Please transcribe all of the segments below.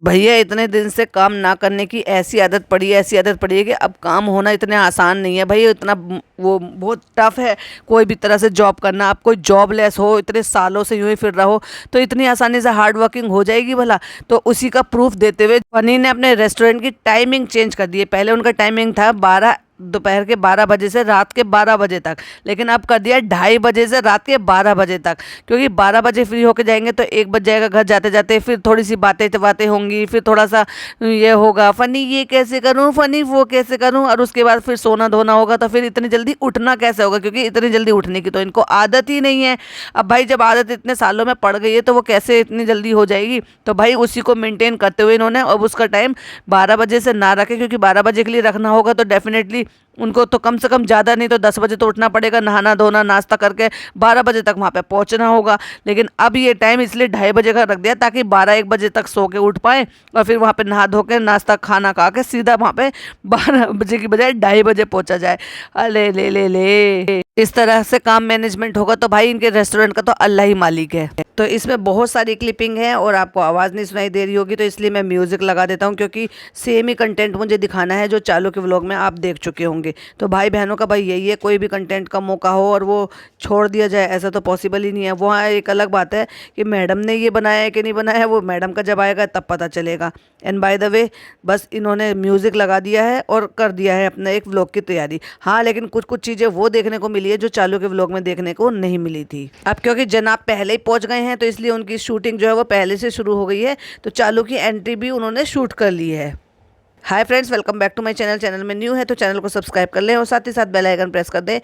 भैया इतने दिन से काम ना करने की ऐसी आदत पड़ी है कि अब काम होना इतने आसान नहीं है भाई। इतना वो बहुत टफ है कोई भी तरह से जॉब करना। आप कोई जॉबलेस हो, इतने सालों से यूं ही फिर रहा हो, तो इतनी आसानी से हार्ड वर्किंग हो जाएगी भला? तो उसी का प्रूफ देते हुए फनी ने अपने रेस्टोरेंट की टाइमिंग चेंज कर दी है। पहले उनका टाइमिंग था दोपहर के 12 बजे से रात के 12 बजे तक, लेकिन अब कर दिया 2:30 बजे से रात के 12 बजे तक। क्योंकि 12 बजे फ्री होके जाएंगे तो 1 बज जाएगा घर जाते जाते, फिर थोड़ी सी बातें बातें होंगी, फिर थोड़ा सा ये होगा फनी ये कैसे करूं, फनी वो कैसे करूं, और उसके बाद फिर सोना धोना होगा। तो फिर इतनी जल्दी उठना कैसे होगा, क्योंकि इतनी जल्दी उठने की तो इनको आदत ही नहीं है। अब भाई जब आदत इतने सालों में पड़ गई है तो वो कैसे इतनी जल्दी हो जाएगी? तो भाई उसी को मेंटेन करते हुए इन्होंने अब उसका टाइम 12 बजे से ना रखे, क्योंकि 12 बजे के लिए रखना होगा तो डेफिनेटली उनको तो कम से कम ज़्यादा नहीं तो 10 बजे तो उठना पड़ेगा, नहाना धोना नाश्ता करके 12 बजे तक वहाँ पे पहुँचना होगा। लेकिन अब ये टाइम इसलिए 2:30 बजे का रख दिया ताकि 12-1 बजे तक सो के उठ पाए, और फिर वहाँ पे नहा धो के नाश्ता खाना खा के सीधा वहाँ पे 12 बजे की बजाय 2:30 बजे पहुँचा जाए। अले ले ले ले, इस तरह से काम मैनेजमेंट होगा तो भाई इनके रेस्टोरेंट का तो अल्लाह ही मालिक है। तो इसमें बहुत सारी क्लिपिंग है और आपको आवाज़ नहीं सुनाई दे रही होगी, तो इसलिए मैं म्यूज़िक लगा देता हूँ, क्योंकि सेम ही कंटेंट मुझे दिखाना है जो चालू के व्लॉग में आप देख चुके होंगे। तो भाई बहनों का भाई यही है, कोई भी कंटेंट का मौका हो और वो छोड़ दिया जाए ऐसा तो पॉसिबल ही नहीं है। वहाँ एक अलग बात है कि मैडम ने ये बनाया है कि नहीं बनाया है, वो मैडम का जब आएगा तब पता चलेगा। एंड बाय द वे बस इन्होंने म्यूज़िक लगा दिया है और कर दिया है अपना एक व्लॉग की तैयारी। हाँ, लेकिन कुछ कुछ चीज़ें वो देखने को मिली है जो चालू के व्लॉग में देखने को नहीं मिली थी। अब क्योंकि जनाब पहले ही पहुंच गए हैं तो इसलिए उनकी शूटिंग जो है वो पहले से शुरू हो गई है, तो चालू की एंट्री भी उन्होंने शूट कर ली है। Hi friends, welcome back to my channel. Channel में न्यू है तो चैनल को सब्सक्राइब कर लें और साथ ही साथ बेल आइकन प्रेस कर दें,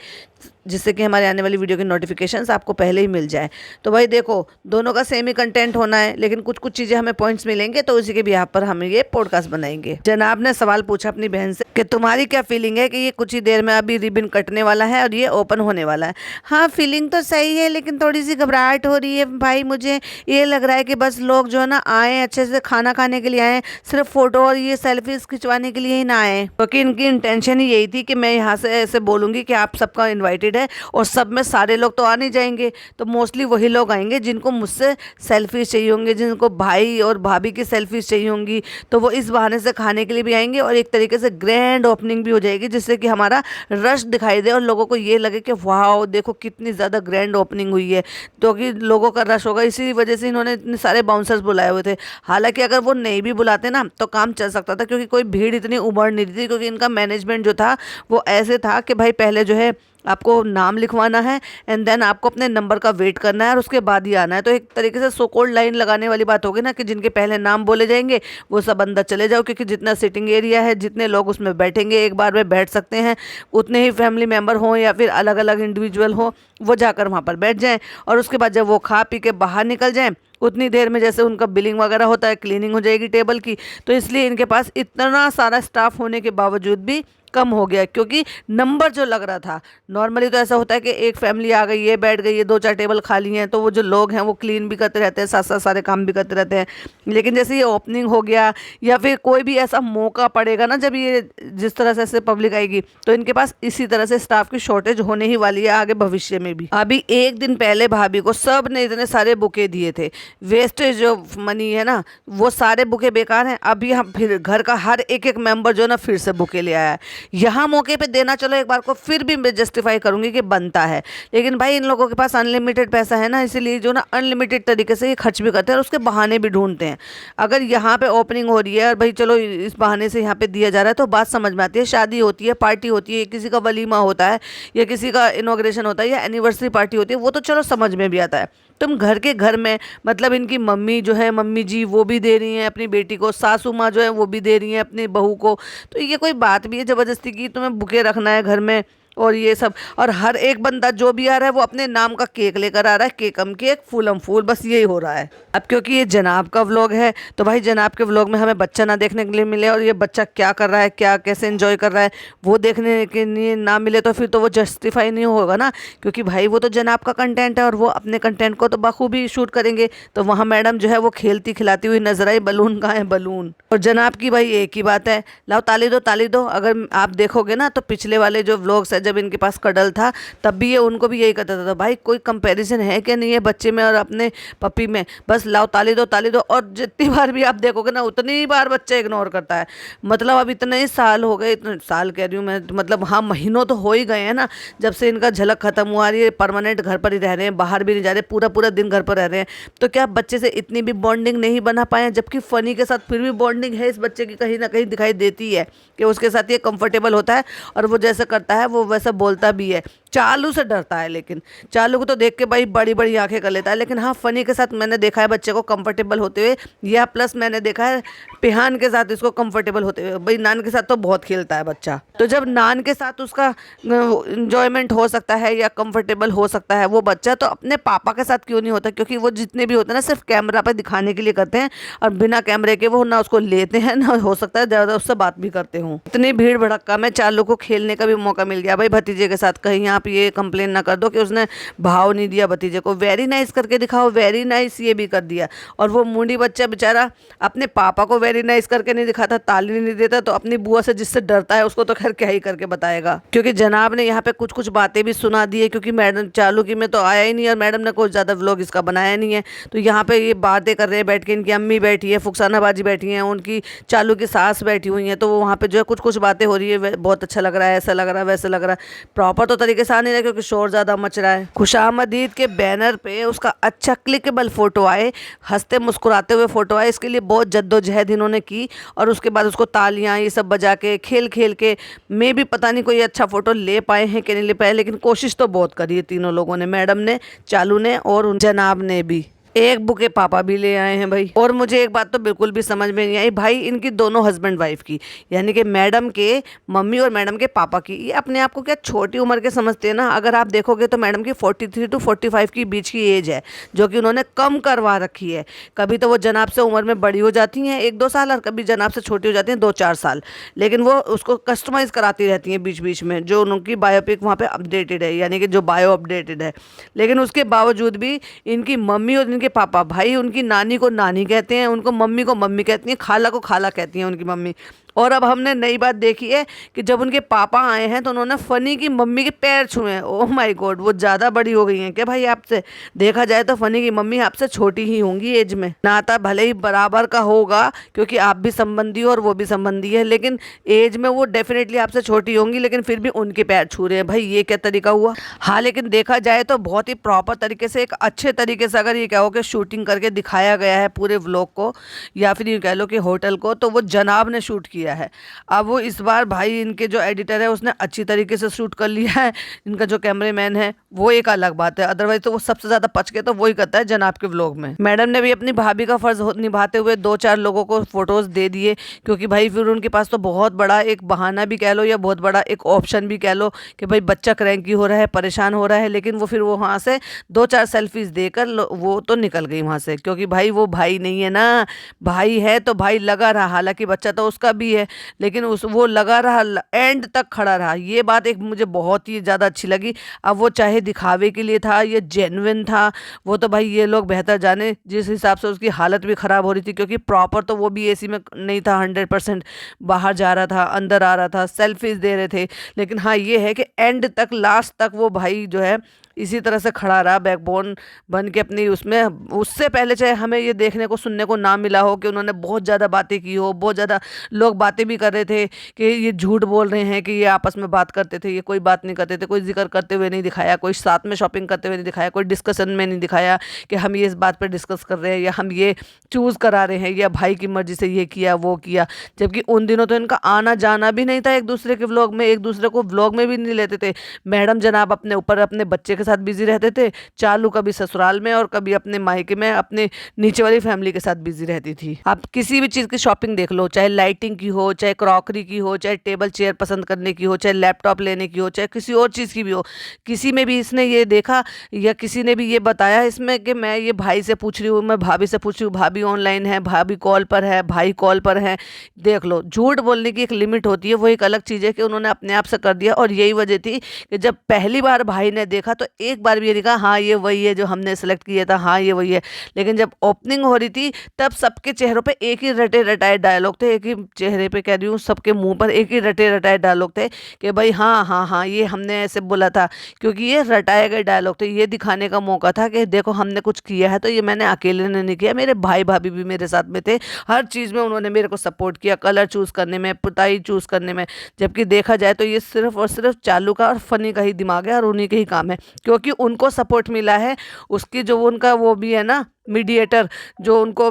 जिससे कि हमारे आने वाली वीडियो की नोटिफिकेशंस आपको पहले ही मिल जाए। तो भाई देखो, दोनों का सेम ही कंटेंट होना है, लेकिन कुछ कुछ चीज़ें हमें पॉइंट्स मिलेंगे, तो उसी के भी यहाँ पर हम ये पॉडकास्ट बनाएंगे। जनाब ने सवाल पूछा अपनी बहन से कि तुम्हारी क्या फीलिंग है कि ये कुछ ही देर में अभी रिबन कटने वाला है और ये ओपन होने वाला है। हाँ, फीलिंग तो सही है, लेकिन थोड़ी सी घबराहट हो रही है भाई। मुझे ये लग रहा है कि बस लोग जो है ना आए, अच्छे से खाना खाने के लिए आए, सिर्फ फोटो और ये सेल्फीज खिंचवाने के लिए ही ना आए। क्योंकि इनकी इंटेंशन ही यही थी कि मैं यहाँ से ऐसे बोलूँगी कि आप सबका इन्वाइटेड है, और सब में सारे लोग तो आ नहीं जाएंगे, तो मोस्टली वही लोग आएंगे जिनको मुझसे सेल्फीज चाहिए होंगे, जिनको भाई और भाभी की सेल्फीज चाहिए होंगी। तो वो इस बहाने से खाने के लिए भी आएंगे और एक तरीके से ग्रैंड ओपनिंग भी हो जाएगी, जिससे कि हमारा रश दिखाई दे और लोगों को ये लगे कि वाह देखो कितनी ज़्यादा ग्रैंड ओपनिंग हुई है। तो कि लोगों का रश होगा, इसी वजह से इन्होंने इतने सारे बाउंसर्स बुलाए हुए थे। हालांकि अगर वो नहीं भी बुलाते ना तो काम चल सकता था, क्योंकि कोई भीड़ इतनी उमड़ नहीं थी। क्योंकि इनका मैनेजमेंट जो था वो ऐसे था कि भाई पहले जो है आपको नाम लिखवाना है, एंड देन आपको अपने नंबर का वेट करना है और उसके बाद ही आना है। तो एक तरीके से सो कॉल्ड लाइन लगाने वाली बात होगी ना, कि जिनके पहले नाम बोले जाएंगे वो सब अंदर चले जाओ, क्योंकि जितना सिटिंग एरिया है, जितने लोग उसमें बैठेंगे, एक बार में बैठ सकते हैं, उतने ही फैमिली मेम्बर हों या फिर अलग अलग इंडिविजुअल हो, वो जाकर वहाँ पर बैठ जाएं। और उसके बाद जब वो खा पी के बाहर निकल जाएं, उतनी देर में जैसे उनका बिलिंग वगैरह होता है, क्लीनिंग हो जाएगी टेबल की। तो इसलिए इनके पास इतना सारा स्टाफ होने के बावजूद भी कम हो गया, क्योंकि नंबर जो लग रहा था, नॉर्मली तो ऐसा होता है कि एक फैमिली आ गई है, बैठ गई है, 2-4 टेबल खाली हैं, तो वो जो लोग हैं वो क्लीन भी करते रहते हैं, साथ साथ सारे काम भी करते रहते हैं। लेकिन जैसे ये ओपनिंग हो गया या फिर कोई भी ऐसा मौका पड़ेगा ना, जब ये जिस तरह से ऐसे पब्लिक आएगी, तो इनके पास इसी तरह से स्टाफ की शॉर्टेज होने ही वाली है आगे भविष्य में भी। अभी एक दिन पहले भाभी को सब ने इतने सारे बुके दिए थे, वेस्टेज जो मनी है ना, वो सारे बुके बेकार हैं। अभी हम फिर घर का हर एक एक मेंबर जो ना फिर से बुके ले आया है। यहाँ मौके पे देना चलो एक बार को फिर भी मैं जस्टिफाई करूंगी कि बनता है, लेकिन भाई इन लोगों के पास अनलिमिटेड पैसा है ना, इसीलिए जो ना अनलिमिटेड तरीके से ये खर्च भी करते हैं और उसके बहाने भी ढूंढते हैं। अगर यहाँ पे ओपनिंग हो रही है और भाई चलो इस बहाने से यहाँ पे दिया जा रहा है, तो बात समझ में आती है। शादी होती है, पार्टी होती है, किसी का वलीमा होता है या किसी का इनॉग्रेशन होता है या एनिवर्सरी पार्टी होती है, वो तो चलो समझ में भी आता है। तुम घर के घर में, मतलब इनकी मम्मी जो है, मम्मी जी वो भी दे रही हैं अपनी बेटी को, सासू माँ जो है वो भी दे रही हैं अपनी बहू को, तो ये कोई बात भी है ज़बरदस्ती की तुम्हें बुके रखना है घर में? और ये सब, और हर एक बंदा जो भी आ रहा है वो अपने नाम का केक लेकर आ रहा है, केकम केक फूलम फूल, बस यही हो रहा है। अब क्योंकि ये जनाब का व्लॉग है, तो भाई जनाब के व्लॉग में हमें बच्चा ना देखने के लिए मिले, और ये बच्चा क्या कर रहा है, क्या कैसे एंजॉय कर रहा है वो देखने के लिए ना मिले, तो फिर तो वो जस्टिफाई नहीं होगा ना। क्योंकि भाई वो तो जनाब का कंटेंट है और वो अपने कंटेंट को तो बखूबी शूट करेंगे। तो वहाँ मैडम जो है वो खेलती खिलाती हुई नजर आई, बलून कहाँ है बलून। और जनाब की भाई एक ही बात है, लाओ ताली दो ताली दो। अगर आप देखोगे ना तो पिछले वाले जो व्लॉग्स है जब इनके पास कडल था तब भी ये उनको भी यही कहता था, भाई कोई कंपैरिजन है क्या नहीं है बच्चे में और अपने पपी में, बस लाओ ताली दो ताली दो। और जितनी बार भी आप देखोगे ना उतनी बार बच्चा इग्नोर करता है। मतलब अब इतने ही साल हो गए, इतने साल कह रही हूँ मैं, मतलब हाँ महीनों तो हो ही गए हैं ना जब से इनका झलक खत्म हुआ, ये परमानेंट घर पर ही रह रहे हैं, बाहर भी नहीं जा रहे, पूरा पूरा दिन घर पर रह रहे हैं। तो क्या बच्चे से इतनी भी बॉन्डिंग नहीं बना पाए? जबकि फ़नी के साथ फिर भी बॉन्डिंग है इस बच्चे की, कहीं ना कहीं दिखाई देती है कि उसके साथ ये कंफर्टेबल होता है और वो जैसा करता है वो वैसा बोलता भी है। चालू से डरता है, लेकिन चालू को तो देख के भाई बड़ी बड़ी आंखें कर लेता है। लेकिन हाँ फ़नी के साथ मैंने देखा है बच्चे को कंफर्टेबल होते हुए, या प्लस मैंने देखा है पिहान के साथ इसको कंफर्टेबल होते हुए। भाई नान के साथ तो बहुत खेलता है बच्चा, तो जब नान के साथ उसका इंजॉयमेंट हो सकता है या कंफर्टेबल हो सकता है वो बच्चा, तो अपने पापा के साथ क्यों नहीं होता? क्योंकि वो जितने भी होते हैं ना सिर्फ कैमरा पर दिखाने के लिए करते हैं, और बिना कैमरे के वो ना उसको लेते हैं ना हो सकता है ज़्यादा उससे बात भी करते हों। इतनी भीड़ भड़क्का में चालू को खेलने का भी मौका मिल गया भाई भतीजे के साथ। कहीं आप ये कंप्लेन ना कर दो कि उसने भाव नहीं दिया भतीजे को, वेरी नाइस करके दिखाओ, वेरी नाइस ये भी कर दिया। और वो मुंडी बच्चा बेचारा अपने पापा को वेरी नाइस करके नहीं दिखाता, ताली नहीं देता, तो अपनी बुआ से जिससे डरता है उसको तो खैर क्या ही करके बताएगा। क्योंकि जनाब ने यहाँ पे कुछ कुछ बातें भी सुना दी है, क्योंकि मैडम चालू की में तो आया ही नहीं और मैडम ने कोई ज़्यादा व्लॉग इसका बनाया नहीं है। तो यहाँ पे ये बातें कर रहे हैं बैठ के, इनकी अम्मी बैठी है, फुकसाना बाजी बैठी हैं, उनकी चालू की सास बैठी हुई हैं, तो वो वहाँ पे जो है कुछ कुछ बातें हो रही है, बहुत अच्छा लग रहा है, ऐसा लग रहा है, वैसा लग रहा है। प्रॉपर तो तरीके से आ नहीं रहा क्योंकि शोर ज़्यादा मच रहा है। खुशामदीद के बैनर पे उसका अच्छा क्लिकेबल फोटो आए, हंसते मुस्कुराते हुए फोटो आए, इसके लिए बहुत जद्दोजहद इन्होंने की। और उसके बाद उसको तालियां ये सब बजा के खेल खेल के मैं भी पता नहीं कोई अच्छा फोटो ले पाए हैं कि नहीं ले पाए, लेकिन कोशिश तो बहुत करी है तीनों लोगों ने, मैडम ने, चालू ने और उन जनाब ने भी। एक बुके पापा भी ले आए हैं भाई। और मुझे एक बात तो बिल्कुल भी समझ में नहीं आई भाई, इनकी दोनों हस्बैंड वाइफ की, यानी कि मैडम के मम्मी और मैडम के पापा की, ये अपने आप को क्या छोटी उम्र के समझते हैं ना। अगर आप देखोगे तो मैडम की 43 to 45 की बीच की एज है, जो कि उन्होंने कम करवा रखी है। कभी तो वो जनाब से उम्र में बड़ी हो जाती हैं 1-2 साल, और कभी जनाब से छोटी हो जाती हैं 2-4 साल, लेकिन वो उसको कस्टमाइज़ कराती रहती हैं बीच बीच में, जो उनकी बायोपिक वहाँ पर अपडेटेड है, यानी कि जो बायो अपडेटेड है। लेकिन उसके बावजूद भी इनकी मम्मी और इनके पापा, भाई उनकी नानी को नानी कहते हैं, उनको मम्मी को मम्मी कहती हैं, खाला को खाला कहती हैं उनकी मम्मी। और अब हमने नई बात देखी है कि जब उनके पापा आए हैं तो उन्होंने फ़नी की मम्मी के पैर छुए हैं। ओह माय गॉड, वो ज़्यादा बड़ी हो गई हैं क्या भाई आपसे? देखा जाए तो फ़नी की मम्मी आपसे छोटी ही होंगी एज में, नाता भले ही बराबर का होगा क्योंकि आप भी संबंधी हो और वो भी संबंधी है, लेकिन एज में वो डेफिनेटली आपसे छोटी होंगी, लेकिन फिर भी उनके पैर छू रहे हैं। भाई ये क्या तरीका हुआ? हाँ लेकिन देखा जाए तो बहुत ही प्रॉपर तरीके से, एक अच्छे तरीके से अगर ये क्या हो कि शूटिंग करके दिखाया गया है पूरे व्लॉग को, या फिर ये कह लो कि होटल को, तो वो जनाब ने शूट किया है। अब वो इस बार भाई इनके जो एडिटर है उसने अच्छी तरीके से शूट कर लिया है, इनका जो कैमरामैन है वो एक अलग बात है, अदरवाइज तो वो सबसे ज़्यादा पच के तो वही करता है जनाब के व्लॉग में। मैडम ने भी अपनी भाभी का फ़र्ज़ निभाते हुए 2-4 लोगों को फ़ोटोज़ दे दिए, क्योंकि भाई फिर उनके पास तो बहुत बड़ा एक बहाना भी कह लो या बहुत बड़ा एक ऑप्शन भी कह लो कि भाई बच्चा क्रैंकी हो रहा है, परेशान हो रहा है, लेकिन वो फिर वो वहाँ से 2-4 सेल्फीज़ देकर वो तो निकल गई वहाँ से, क्योंकि भाई वो भाई नहीं है ना, भाई है तो भाई लगा रहा, हालांकि बच्चा तो उसका भी है, लेकिन वो लगा रहा, एंड तक खड़ा रहा। ये बात एक मुझे बहुत ही ज़्यादा अच्छी लगी। अब वो चाहे दिखावे के लिए था, ये जेन्युइन था, वो तो भाई ये लोग बेहतर जाने। जिस हिसाब से उसकी हालत भी ख़राब हो रही थी, क्योंकि प्रॉपर तो वो भी एसी में नहीं था, 100% बाहर जा रहा था, अंदर आ रहा था, सेल्फीज दे रहे थे। लेकिन हाँ ये है कि एंड तक, लास्ट तक वो भाई जो है इसी तरह से खड़ा रहा, बैकबोन बन के अपनी उसमें। उससे पहले चाहे हमें ये देखने को सुनने को ना मिला हो कि उन्होंने बहुत ज़्यादा बातें की हो, बहुत ज़्यादा लोग बातें भी कर रहे थे कि ये झूठ बोल रहे हैं कि ये आपस में बात करते थे, ये कोई बात नहीं करते थे, कोई जिक्र करते हुए नहीं दिखाया, कोई साथ में शॉपिंग करते हुए नहीं दिखाया, कोई डिस्कशन में नहीं दिखाया कि हम ये इस बात पर डिस्कस कर रहे हैं या हम ये चूज़ करा रहे हैं या भाई की मर्जी से ये किया वो किया। जबकि उन दिनों तो इनका आना जाना भी नहीं था एक दूसरे के व्लॉग में, एक दूसरे को व्लॉग में भी नहीं लेते थे। मैडम जनाब अपने ऊपर अपने बच्चे के साथ बिजी रहते थे, चालू कभी ससुराल में और कभी अपने मायके में अपने नीचे वाली फैमिली के साथ बिजी रहती थी। आप किसी भी चीज़ की शॉपिंग देख लो, चाहे लाइटिंग की हो, चाहे क्रॉकरी की हो, चाहे टेबल चेयर पसंद करने की हो, चाहे लैपटॉप लेने की हो, चाहे किसी और चीज़ की भी हो, किसी में भी इसने ये देखा या किसी ने भी ये बताया इसमें कि मैं ये भाई से पूछ रही हूँ, मैं भाभी से पूछ रही हूँ, भाभी ऑनलाइन है, भाभी कॉल पर है, भाई कॉल पर है। देख लो, झूठ बोलने की एक लिमिट होती है, वो एक अलग चीज़ है कि उन्होंने अपने आप से कर दिया। और यही वजह थी कि जब पहली बार भाई ने देखा तो एक बार भी ये नहीं कहा हाँ ये वही है जो हमने सेलेक्ट किया था, हाँ ये वही है। लेकिन जब ओपनिंग हो रही थी तब सबके चेहरों पे एक ही रटे रटाए डायलॉग थे, एक ही चेहरे पे कह रही हूँ, सबके मुंह पर एक ही रटे रटाए डायलॉग थे कि भाई हाँ हाँ हाँ ये हमने ऐसे बोला था। क्योंकि ये रटाए गए डायलॉग थे, ये दिखाने का मौका था कि देखो हमने कुछ किया है तो ये मैंने अकेले ने नहीं किया, मेरे भाई भाभी भी मेरे साथ में थे, हर चीज़ में उन्होंने मेरे को सपोर्ट किया, कलर चूज़ करने में, पुताई चूज़ करने में। जबकि देखा जाए तो ये सिर्फ और सिर्फ चालू का और फनी का ही दिमाग है और उन्हीं के ही काम है, क्योंकि उनको सपोर्ट मिला है। उसकी जो उनका वो भी है ना मीडिएटर, जो उनको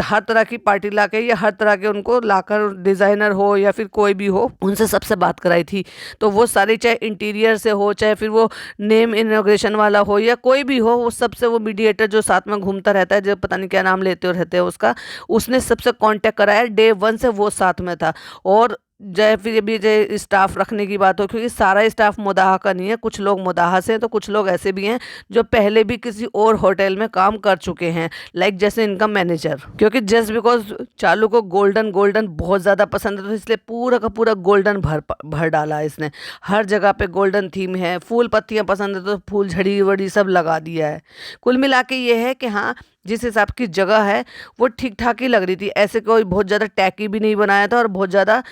हर तरह की पार्टी लाके या हर तरह के उनको लाकर, डिज़ाइनर हो या फिर कोई भी हो, उनसे सबसे बात कराई थी। तो वो सारी चाहे इंटीरियर से हो, चाहे फिर वो नेम इनॉग्रेशन वाला हो या कोई भी हो, वो सबसे वो मीडिएटर जो साथ में घूमता रहता है, जो पता नहीं क्या नाम लेते रहते हैं उसका, उसने सबसे कांटेक्ट कराया। डे 1 से वो साथ में था। और चाहे फिर भी चाहे स्टाफ रखने की बात हो, क्योंकि सारा स्टाफ मुदाहा का नहीं है, कुछ लोग मुदाहा से हैं तो कुछ लोग ऐसे भी हैं जो पहले भी किसी और होटल में काम कर चुके हैं, लाइक जैसे इनका मैनेजर। क्योंकि जस्ट बिकॉज चालू को गोल्डन गोल्डन बहुत ज़्यादा पसंद है तो इसलिए पूरा का पूरा गोल्डन भर भर डाला है इसने। हर जगह पे गोल्डन थीम है, फूल पत्तियाँ पसंद है तो फूल झड़ी वड़ी सब लगा दिया है। कुल मिला के ये है कि हाँ जिस हिसाब की जगह है वो ठीक ठाक ही लग रही थी, ऐसे कोई बहुत ज़्यादा टैकी भी नहीं बनाया था और बहुत ज़्यादा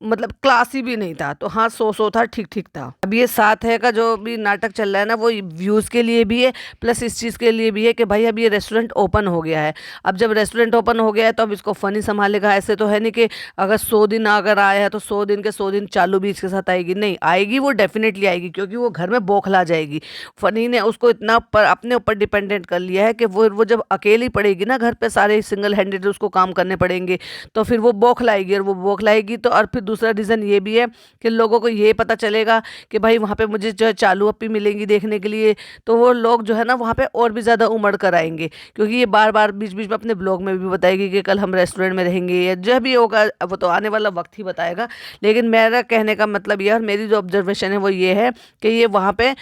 मतलब क्लासी भी नहीं था। तो हाँ सो था, ठीक ठीक था। अब ये साथ है का जो भी नाटक चल रहा है ना, वो व्यूज़ के लिए भी है प्लस इस चीज़ के लिए भी है कि भाई अब ये रेस्टोरेंट ओपन हो गया है। अब जब रेस्टोरेंट ओपन हो गया है तो अब इसको फ़नी संभालेगा। ऐसे तो है नहीं कि अगर 100 दिन अगर आया है तो 100 दिन के 100 दिन चालू भी इसके साथ आएगी, नहीं आएगी, वो डेफिनेटली आएगी, क्योंकि वो घर में बौखला जाएगी। फ़नी ने उसको इतना अपने ऊपर डिपेंडेंट कर लिया है कि वो जब अकेली पड़ेगी ना घर पे, सारे सिंगल हैंडेड उसको काम करने पड़ेंगे, तो फिर वो बौखलाएगी। और वो बौखलाएगी तो और फिर दूसरा रीज़न ये भी है कि लोगों को ये पता चलेगा कि भाई वहाँ पे मुझे जो है चालू अप्पी मिलेंगी देखने के लिए, तो वो लोग जो है ना वहाँ पे और भी ज़्यादा उमड़ कर आएंगे। क्योंकि ये बार बार बीच बीच में अपने ब्लॉग में भी बताएगी कि कल हम रेस्टोरेंट में रहेंगे, या जो भी होगा वो तो आने वाला वक्त ही बताएगा। लेकिन मेरा कहने का मतलब ये और मेरी जो ऑब्जर्वेशन है वो ये है कि ये वहाँ पे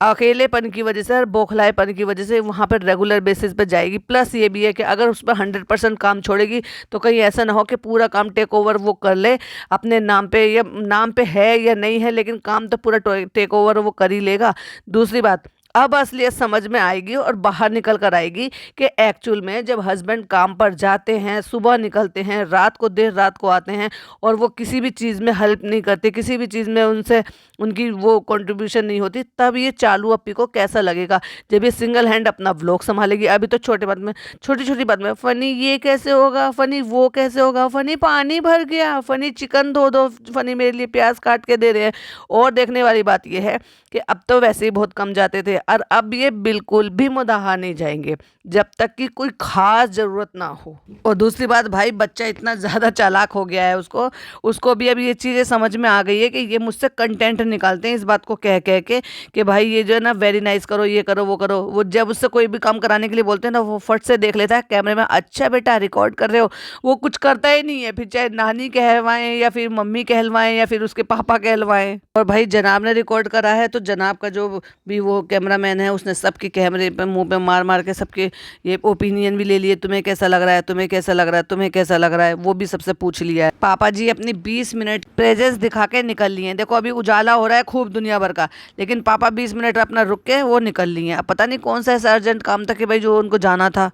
अकेलेपन की वजह से और बौखलाएपन की वजह से वहाँ पर रेगुलर बेसिस पे जाएगी। प्लस ये भी है कि अगर उस पर 100% काम छोड़ेगी तो कहीं ऐसा ना हो कि पूरा काम टेक ओवर वो कर ले अपने नाम पे, या नाम पे है या नहीं है लेकिन काम तो पूरा टेक ओवर वो कर ही लेगा। दूसरी बात, अब असलियत समझ में आएगी और बाहर निकल कर आएगी कि एक्चुअल में जब हस्बैंड काम पर जाते हैं, सुबह निकलते हैं, रात को देर रात को आते हैं और वो किसी भी चीज़ में हेल्प नहीं करते, किसी भी चीज़ में उनसे उनकी वो कंट्रीब्यूशन नहीं होती, तब ये चालू अप्पी को कैसा लगेगा जब ये सिंगल हैंड अपना व्लॉग संभालेगी। अभी तो छोटी छोटी बात में फ़नी ये कैसे होगा, फ़नी वो कैसे होगा, फ़नी पानी भर गया, फ़नी चिकन धो दो, फ़नी मेरे लिए प्याज काट के दे रहे हैं। और देखने वाली बात यह है कि अब तो वैसे ही बहुत कम जाते थे और अब ये बिल्कुल भी मुदाहा नहीं जाएंगे जब तक कि कोई खास ज़रूरत ना हो। और दूसरी बात, भाई बच्चा इतना ज़्यादा चालाक हो गया है, उसको भी अब ये चीज़ें समझ में आ गई है कि ये मुझसे कंटेंट निकालते हैं इस बात को कह कह के कि भाई ये जो है ना वेरी नाइस करो, ये करो वो करो। वो जब उससे कोई भी काम कराने के लिए बोलते हैं ना, वो फट से देख लेता है कैमरे में, अच्छा बेटा रिकॉर्ड कर रहे हो, वो कुछ करता ही नहीं है। फिर चाहे नानी कहलवाएं या फिर मम्मी कहलवाएं या फिर उसके पापा कहलवाएं। और भाई जनाब ने रिकॉर्ड करा है तो जनाब का जो भी वो कैमरामैन है उसने सबके कैमरे पे मुंह पे मार मार के सबके ये ओपिनियन भी ले लिए, तुम्हें कैसा लग रहा है, तुम्हें कैसा लग रहा है, तुम्हें कैसा लग रहा है, वो भी सबसे पूछ लिया है। पापा जी अपनी 20 मिनट प्रेजेंस दिखा के निकल लिए हैं। देखो अभी उजाला हो रहा है खूब दुनिया भर का, लेकिन पापा 20 मिनट अपना रुक के वो निकल लिए हैं। अब पता नहीं कौन सा ऐसा अर्जेंट काम था कि भाई जो उनको जाना था,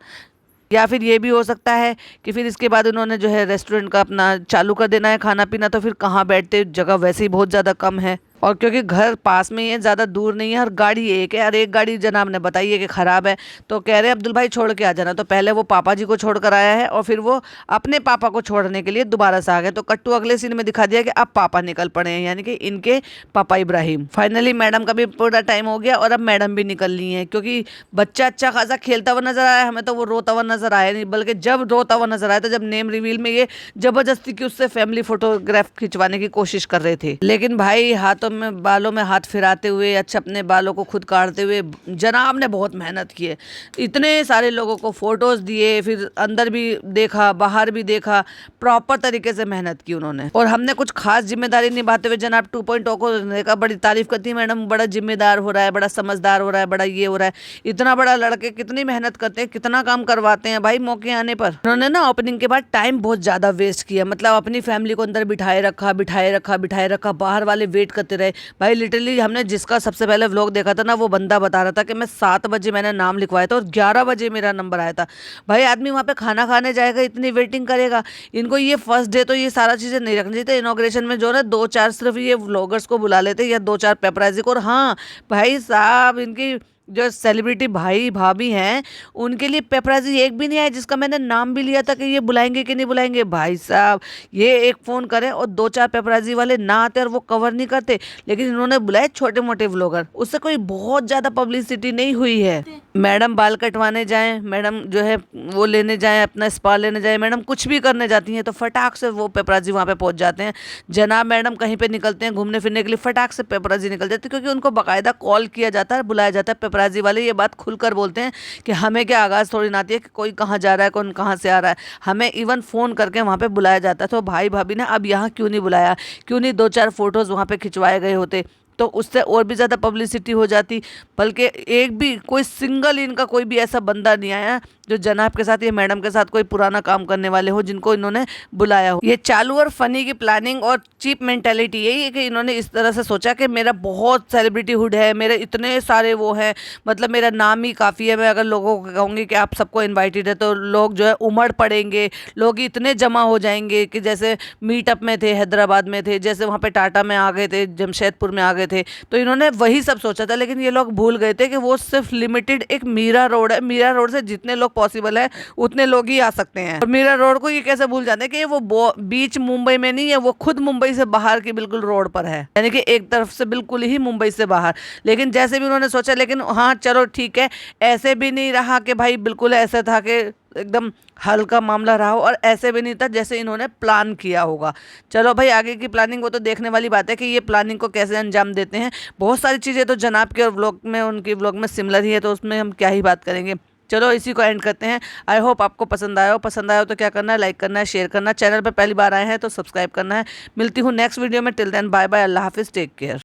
या फिर ये भी हो सकता है कि फिर इसके बाद उन्होंने जो है रेस्टोरेंट का अपना चालू कर देना है खाना पीना, तो फिर कहाँ बैठते, जगह वैसे ही बहुत ज़्यादा कम है और क्योंकि घर पास में ही है, ज़्यादा दूर नहीं है और गाड़ी एक है और एक गाड़ी जनाब ने बताई है कि ख़राब है, तो कह रहे हैं अब्दुल भाई छोड़ के आ जाना। तो पहले वो पापा जी को छोड़ कर आया है और फिर वो अपने पापा को छोड़ने के लिए दोबारा से आ गए। तो कट्टू अगले सीन में दिखा दिया कि अब पापा निकल पड़े हैं, यानी कि इनके पापा इब्राहिम। फाइनली मैडम का भी पूरा टाइम हो गया और अब मैडम भी निकल ली हैं, क्योंकि बच्चा अच्छा खासा खेलता हुआ नजर आया, हमें तो वो रोता हुआ नजर आया नहीं, बल्कि जब रोता हुआ नजर आया था जब नेम रिवील में ये जबरदस्ती की उससे फैमिली फोटोग्राफ खिंचवाने की कोशिश कर रहे थे। लेकिन भाई हाथों में बालों में हाथ फिराते हुए, अच्छा अपने बालों को खुद काटते हुए जनाब ने बहुत मेहनत की है। इतने सारे लोगों को फोटोज दिए, फिर अंदर भी देखा बाहर भी देखा, प्रॉपर तरीके से मेहनत की उन्होंने। और हमने कुछ खास जिम्मेदारी निभाते हुए जनाब 2.0 को देखा, बड़ी तारीफ करती है मैडम, बड़ा जिम्मेदार हो रहा है, बड़ा समझदार हो रहा है, बड़ा ये हो रहा है। इतना बड़ा लड़के कितनी मेहनत करते हैं, कितना काम करवाते हैं भाई मौके आने पर। उन्होंने ना ओपनिंग के बाद टाइम बहुत ज्यादा वेस्ट किया, मतलब अपनी फैमिली को अंदर बिठाए रखा, बाहर वाले वेट करते रहे। भाई लिटरली हमने जिसका सबसे पहले व्लॉग देखा था ना, वो बंदा बता रहा था कि मैं 7 बजे मैंने नाम लिखवाया था और 11 बजे मेरा नंबर आया था। भाई आदमी वहाँ पे खाना खाने जाएगा, इतनी वेटिंग करेगा। इनको ये फर्स्ट डे तो ये सारा चीज़ें नहीं रखनी चाहिए। इनॉग्रेशन में जो ना 2-4 सिर्फ ये व्लॉगर्स को बुला लेते या 2-4 पेपराजी को। और हाँ भाई साहब, इनकी जो सेलिब्रिटी भाई भाभी हैं उनके लिए पेपराजी एक भी नहीं आया जिसका मैंने नाम भी लिया था कि ये बुलाएंगे कि नहीं बुलाएंगे। भाई साहब, ये एक फ़ोन करें और 2-4 पेपराजी वाले ना आते और वो कवर नहीं करते, लेकिन इन्होंने बुलाए छोटे मोटे व्लॉगर। उससे कोई बहुत ज़्यादा पब्लिसिटी नहीं हुई है। मैडम बाल कटवाने जाएं, मैडम जो है वो लेने जाएं, अपना स्पा लेने जाएं, मैडम कुछ भी करने जाती हैं तो फटाक से वो पेपराजी वहाँ पे पहुँच जाते हैं। जनाब मैडम कहीं पे निकलते हैं घूमने फिरने के लिए, फटाक से पेपराजी निकल जाते हैं, क्योंकि उनको बाकायदा कॉल किया जाता है, बुलाया जाता है। पेपराजी वाले ये बात खुलकर बोलते हैं कि हमें क्या आगाज़ थोड़ी ना आती है कि कोई कहाँ जा रहा है, कौन कहाँ से आ रहा है। हमें इवन फ़ोन करके वहाँ पे बुलाया जाता है। तो भाई भाभी ने अब यहाँ क्यों नहीं बुलाया, क्यों नहीं 2-4 फोटोज़ वहाँ पे खिंचवाए गए होते, तो उससे और भी ज़्यादा पब्लिसिटी हो जाती। बल्कि एक भी कोई सिंगल इनका कोई भी ऐसा बंदा नहीं आया जो जनाब के साथ या मैडम के साथ कोई पुराना काम करने वाले हो जिनको इन्होंने बुलाया हो। ये चालू और फनी की प्लानिंग और चीप मेंटेलिटी यही है कि इन्होंने इस तरह से सोचा कि मेरा बहुत सेलिब्रिटी हुड है, मेरे इतने सारे वो हैं, मतलब मेरा नाम ही काफ़ी है। मैं अगर लोगों को कहूँगी कि आप सबको इन्वाइटेड है तो लोग जो है उमड़ पड़ेंगे, लोग इतने जमा हो जाएंगे कि जैसे मीटअप में थे, हैदराबाद में थे, जैसे वहाँ पे टाटा में आ गए थे, जमशेदपुर में आ गए थे। तो इन्होंने वही सब सोचा था, लेकिन ये लोग भूल गए थे कि वो सिर्फ लिमिटेड एक मीरा रोड है। मीरा रोड से जितने लोग पॉसिबल है उतने लोग ही आ सकते हैं। और मीरा रोड को ये कैसे भूल जाते हैं कि वो बीच मुंबई में नहीं है, वो खुद मुंबई से बाहर की बिल्कुल रोड पर है, यानी कि एक तरफ से बिल्कुल ही मुंबई से बाहर। लेकिन जैसे भी उन्होंने सोचा, लेकिन हाँ चलो ठीक है, ऐसे भी नहीं रहा कि भाई बिल्कुल ऐसा था कि एकदम हल्का मामला रहा हो, और ऐसे भी नहीं था जैसे इन्होंने प्लान किया होगा। चलो भाई आगे की प्लानिंग वो तो देखने वाली बात है कि ये प्लानिंग को कैसे अंजाम देते हैं। बहुत सारी चीज़ें तो जनाब के व्लॉग में, उनकी व्लॉग में सिमिलर ही है, तो उसमें हम क्या ही बात करेंगे। चलो इसी को एंड करते हैं। आई होप आपको पसंद आया हो। पसंद आया हो तो क्या करना है, लाइक करना है, शेयर करना है। चैनल पर पहली बार आए हैं तो सब्सक्राइब करना है। मिलती हूँ नेक्स्ट वीडियो में। टिल देन बाय बाय, अल्लाह हाफिज़, टेक केयर।